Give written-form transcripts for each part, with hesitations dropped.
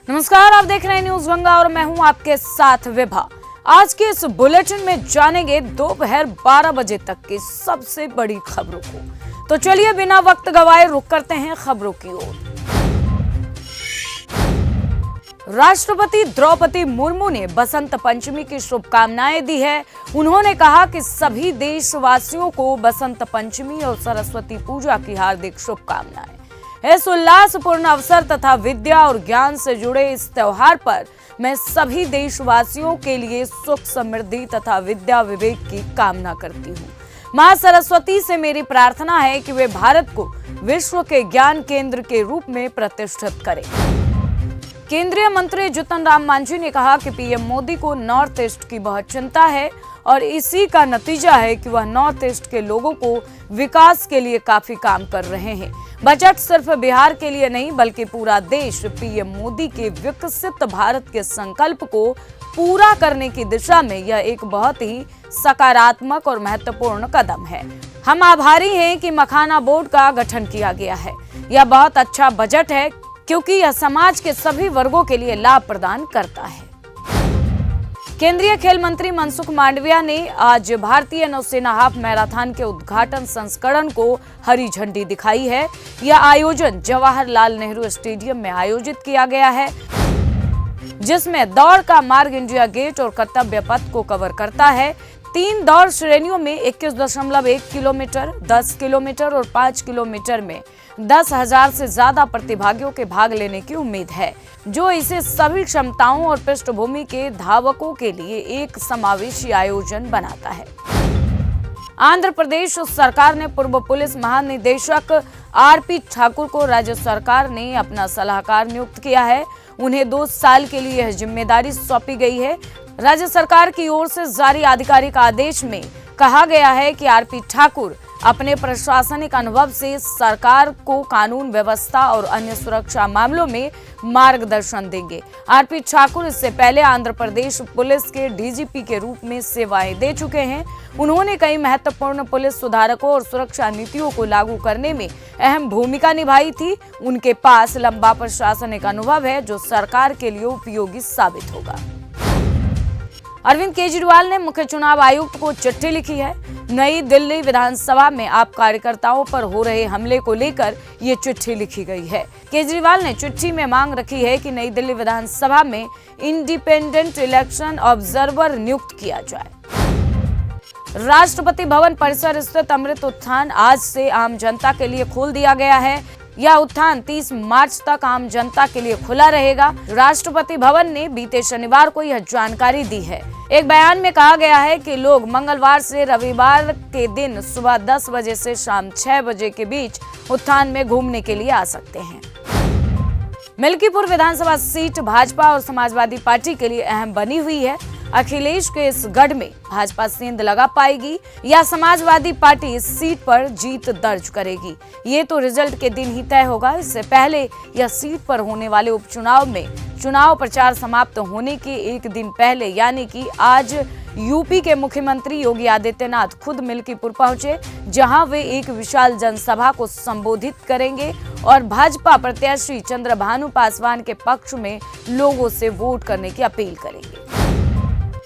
नमस्कार, आप देख रहे हैं न्यूज गंगा और मैं हूं आपके साथ विभा। आज के इस बुलेटिन में जानेंगे दोपहर 12 बजे तक की सबसे बड़ी खबरों को। तो चलिए बिना वक्त गवाए रुक करते हैं खबरों की ओर। राष्ट्रपति द्रौपदी मुर्मू ने बसंत पंचमी की शुभकामनाएं दी है। उन्होंने कहा कि सभी देशवासियों को बसंत पंचमी और सरस्वती पूजा की हार्दिक शुभकामनाएं। इस उल्लासपूर्ण अवसर तथा विद्या और ज्ञान से जुड़े इस त्योहार पर मैं सभी देशवासियों के लिए सुख समृद्धि तथा विद्या विवेक की कामना करती हूँ। मां सरस्वती से मेरी प्रार्थना है कि वे भारत को विश्व के ज्ञान केंद्र के रूप में प्रतिष्ठित करें। केंद्रीय मंत्री जीतन राम मांझी ने कहा कि पीएम मोदी को नॉर्थ ईस्ट की बहुत चिंता है और इसी का नतीजा है कि वह नॉर्थ ईस्ट के लोगों को विकास के लिए काफी काम कर रहे हैं। बजट सिर्फ बिहार के लिए नहीं बल्कि पूरा देश पीएम मोदी के विकसित भारत के संकल्प को पूरा करने की दिशा में यह एक बहुत ही सकारात्मक और महत्वपूर्ण कदम है। हम आभारी हैं कि मखाना बोर्ड का गठन किया गया है। यह बहुत अच्छा बजट है क्योंकि यह समाज के सभी वर्गों के लिए लाभ प्रदान करता है। केंद्रीय खेल मंत्री मनसुख मांडविया ने आज भारतीय नौसेना हाफ मैराथन के उद्घाटन संस्करण को हरी झंडी दिखाई है। यह आयोजन जवाहरलाल नेहरू स्टेडियम में आयोजित किया गया है, जिसमें दौड़ का मार्ग इंडिया गेट और कर्तव्य पथ को कवर करता है। 3 दौड़ श्रेणियों में 21.1 किलोमीटर, 10 किलोमीटर और 5 किलोमीटर में 10,000 से ज्यादा प्रतिभागियों के भाग लेने की उम्मीद है, जो इसे सभी क्षमताओं और पृष्ठभूमि के धावकों के लिए एक समावेशी आयोजन बनाता है। आंध्र प्रदेश सरकार ने पूर्व पुलिस महानिदेशक आरपी ठाकुर को राज्य सरकार ने अपना सलाहकार नियुक्त किया है। उन्हें 2 साल के लिए यह जिम्मेदारी सौंपी गई है। राज्य सरकार की ओर से जारी आधिकारिक आदेश में कहा गया है कि आरपी ठाकुर अपने प्रशासनिक अनुभव से सरकार को कानून व्यवस्था और अन्य सुरक्षा मामलों में मार्गदर्शन देंगे। आरपी ठाकुर इससे पहले आंध्र प्रदेश पुलिस के डीजीपी के रूप में सेवाएं दे चुके हैं। उन्होंने कई महत्वपूर्ण पुलिस सुधारकों और सुरक्षा नीतियों को लागू करने में अहम भूमिका निभाई थी। उनके पास लंबा प्रशासनिक अनुभव है जो सरकार के लिए उपयोगी साबित होगा। अरविंद केजरीवाल ने मुख्य चुनाव आयुक्त को चिट्ठी लिखी है। नई दिल्ली विधानसभा में आप कार्यकर्ताओं पर हो रहे हमले को लेकर ये चिट्ठी लिखी गई है। केजरीवाल ने चिट्ठी में मांग रखी है कि नई दिल्ली विधानसभा में इंडिपेंडेंट इलेक्शन ऑब्जर्वर नियुक्त किया जाए। राष्ट्रपति भवन परिसर स्थित अमृत उद्यान आज से आम जनता के लिए खोल दिया गया है। यह उद्यान 30 मार्च तक आम जनता के लिए खुला रहेगा। राष्ट्रपति भवन ने बीते शनिवार को यह जानकारी दी है। एक बयान में कहा गया है कि लोग मंगलवार से रविवार के दिन सुबह 10 बजे से शाम 6 बजे के बीच उद्यान में घूमने के लिए आ सकते हैं। मिल्कीपुर विधानसभा सीट भाजपा और समाजवादी पार्टी के लिए अहम बनी हुई है। अखिलेश के इस गढ़ में भाजपा सेंध लगा पाएगी या समाजवादी पार्टी इस सीट पर जीत दर्ज करेगी, ये तो रिजल्ट के दिन ही तय होगा। इससे पहले यह सीट पर होने वाले उपचुनाव में चुनाव प्रचार समाप्त होने के एक दिन पहले यानी कि आज यूपी के मुख्यमंत्री योगी आदित्यनाथ खुद मिल्कीपुर पहुंचे, जहां वे एक विशाल जनसभा को संबोधित करेंगे और भाजपा प्रत्याशी चंद्रभानु पासवान के पक्ष में लोगों से वोट करने की अपील करेंगे।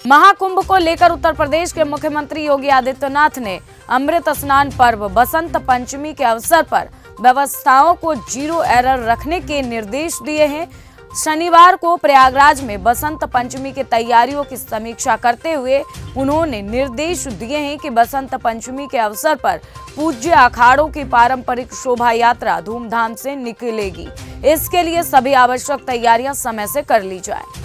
महाकुंभ को लेकर उत्तर प्रदेश के मुख्यमंत्री योगी आदित्यनाथ ने अमृत स्नान पर्व बसंत पंचमी के अवसर पर व्यवस्थाओं को 0 एरर रखने के निर्देश दिए हैं। शनिवार को प्रयागराज में बसंत पंचमी की तैयारियों की समीक्षा करते हुए उन्होंने निर्देश दिए हैं कि बसंत पंचमी के अवसर पर पूज्य अखाड़ों की पारंपरिक शोभा यात्रा धूमधाम से निकलेगी। इसके लिए सभी आवश्यक तैयारियां समय से कर ली जाए।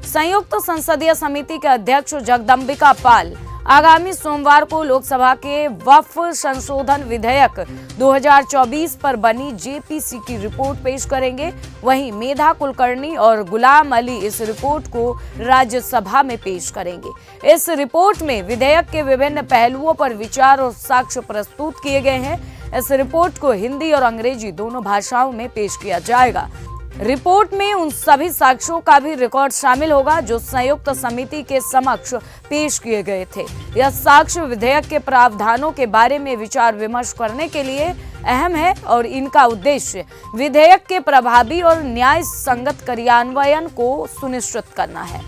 संयुक्त संसदीय समिति के अध्यक्ष जगदंबिका पाल आगामी सोमवार को लोकसभा के वक्फ संशोधन विधेयक 2024 पर बनी जेपीसी की रिपोर्ट पेश करेंगे। वहीं मेधा कुलकर्णी और गुलाम अली इस रिपोर्ट को राज्यसभा में पेश करेंगे। इस रिपोर्ट में विधेयक के विभिन्न पहलुओं पर विचार और साक्ष्य प्रस्तुत किए गए हैं। इस रिपोर्ट को हिंदी और अंग्रेजी दोनों भाषाओं में पेश किया जाएगा। रिपोर्ट में उन सभी साक्ष्यों का भी रिकॉर्ड शामिल होगा जो संयुक्त समिति के समक्ष पेश किए गए थे। यह साक्ष्य विधेयक के प्रावधानों के बारे में विचार विमर्श करने के लिए अहम है और इनका उद्देश्य विधेयक के प्रभावी और न्याय संगत क्रियान्वयन को सुनिश्चित करना है।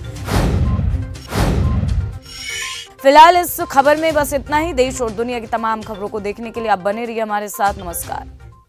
फिलहाल इस खबर में बस इतना ही। देश और दुनिया की तमाम खबरों को देखने के लिए आप बने रहिए हमारे साथ। नमस्कार।